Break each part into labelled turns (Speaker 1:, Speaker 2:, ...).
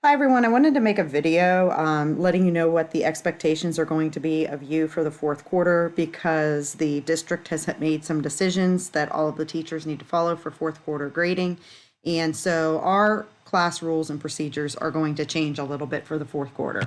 Speaker 1: Hi everyone, I wanted to make a video letting you know what the expectations are going to be of you for the fourth quarter because the district has made some decisions that all of the teachers need to follow for fourth quarter grading. And so our class rules and procedures are going to change a little bit for the fourth quarter.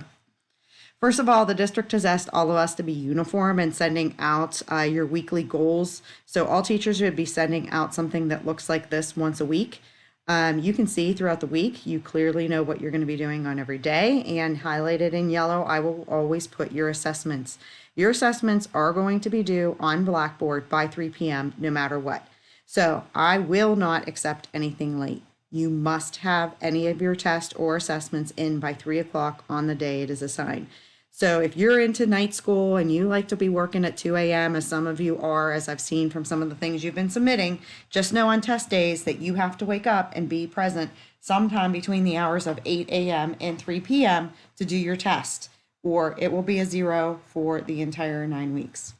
Speaker 1: First of all, the district has asked all of us to be uniform and sending out your weekly goals. So all teachers would be sending out something that looks like this once a week. You can see throughout the week, you clearly know what you're going to be doing on every day, and highlighted in yellow, I will always put your assessments. Your assessments are going to be due on Blackboard by 3 p.m. no matter what. So I will not accept anything late. You must have any of your tests or assessments in by 3 o'clock on the day it is assigned. So if you're into night school and you like to be working at 2 a.m., as some of you are, as I've seen from some of the things you've been submitting, just know on test days that you have to wake up and be present sometime between the hours of 8 a.m. and 3 p.m. to do your test, or it will be a 0 for the entire 9 weeks.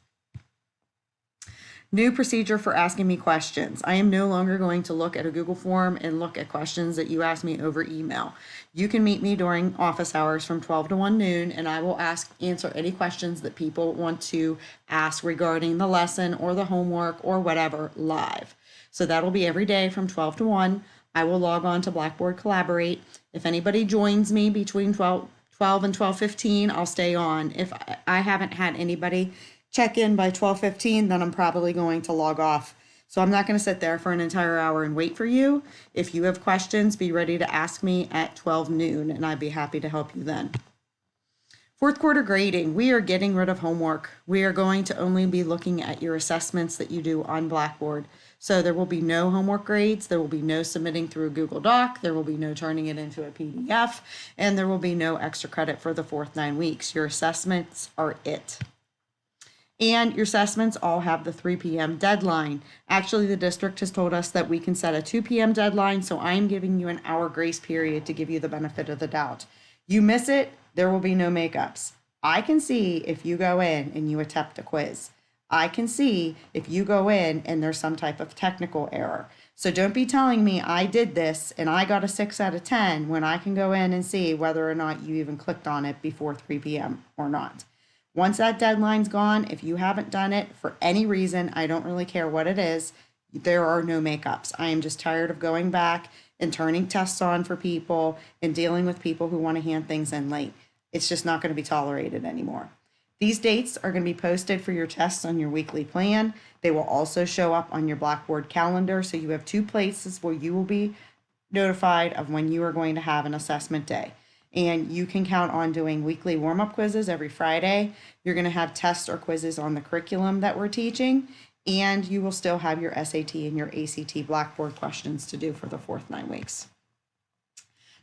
Speaker 1: New procedure for asking me questions. I am no longer going to look at a Google form and look at questions that you ask me over email. You can meet me during office hours from 12 to 1 noon, and I will answer any questions that people want to ask regarding the lesson or the homework or whatever live. So that'll be every day from 12 to 1. I will log on to Blackboard Collaborate. If anybody joins me between 12 and 12:15, I'll stay on. If I haven't had anybody check in by 12:15, then I'm probably going to log off. So I'm not going to sit there for an entire hour and wait for you. If you have questions, be ready to ask me at 12 noon, and I'd be happy to help you then. Fourth quarter grading, we are getting rid of homework. We are going to only be looking at your assessments that you do on Blackboard. So there will be no homework grades, there will be no submitting through a Google Doc, there will be no turning it into a PDF, and there will be no extra credit for the fourth 9 weeks. Your assessments are it. And your assessments all have the 3 p.m. deadline. Actually, the district has told us that we can set a 2 p.m. deadline, so I'm giving you an hour grace period to give you the benefit of the doubt. You miss it, there will be no makeups. I can see if you go in and you attempt a quiz. I can see if you go in and there's some type of technical error. So don't be telling me I did this and I got a 6 out of 10 when I can go in and see whether or not you even clicked on it before 3 p.m. or not. Once that deadline's gone, if you haven't done it for any reason, I don't really care what it is, there are no makeups. I am just tired of going back and turning tests on for people and dealing with people who want to hand things in late. It's just not going to be tolerated anymore. These dates are going to be posted for your tests on your weekly plan. They will also show up on your Blackboard calendar, so you have 2 places where you will be notified of when you are going to have an assessment day. And you can count on doing weekly warm-up quizzes every Friday. You're going to have tests or quizzes on the curriculum that we're teaching, and you will still have your SAT and your ACT Blackboard questions to do for the fourth 9 weeks.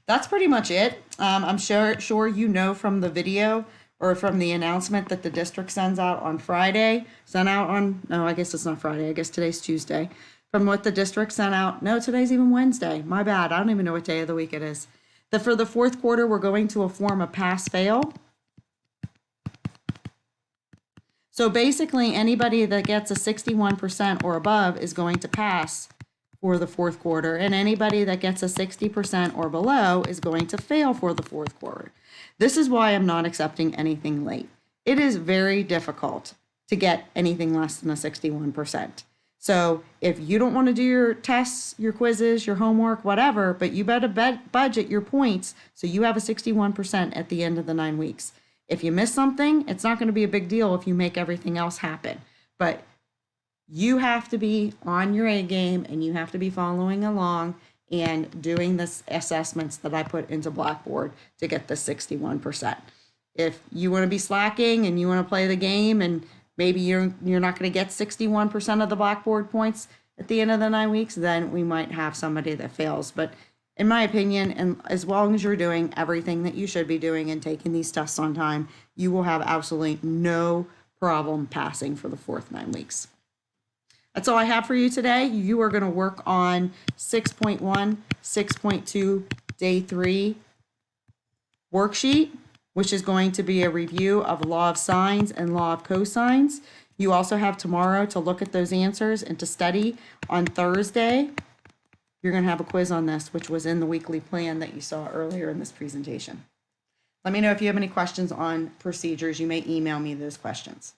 Speaker 1: That's pretty much it. I'm sure you know from the video or from the announcement that the district sends out on Friday, no, I guess it's not Friday, I guess today's Tuesday. From what the district sent out, no, today's even Wednesday. My bad, I don't even know what day of the week it is. That for the fourth quarter, we're going to form a pass-fail. So basically, anybody that gets a 61% or above is going to pass for the fourth quarter, and anybody that gets a 60% or below is going to fail for the fourth quarter. This is why I'm not accepting anything late. It is very difficult to get anything less than a 61%. So if you don't want to do your tests, your quizzes, your homework, whatever, but you better budget your points so you have a 61% at the end of the 9 weeks. If you miss something, it's not going to be a big deal if you make everything else happen. But you have to be on your A game and you have to be following along and doing the assessments that I put into Blackboard to get the 61%. If you want to be slacking and you want to play the game and maybe you're not going to get 61% of the Blackboard points at the end of the 9 weeks, then we might have somebody that fails. But in my opinion, and as long as you're doing everything that you should be doing and taking these tests on time, you will have absolutely no problem passing for the fourth 9 weeks. That's all I have for you today. You are going to work on 6.1, 6.2, day 3 worksheet, which is going to be a review of law of sines and law of cosines. You also have tomorrow to look at those answers and to study. On Thursday, you're going to have a quiz on this, which was in the weekly plan that you saw earlier in this presentation. Let me know if you have any questions on procedures. You may email me those questions.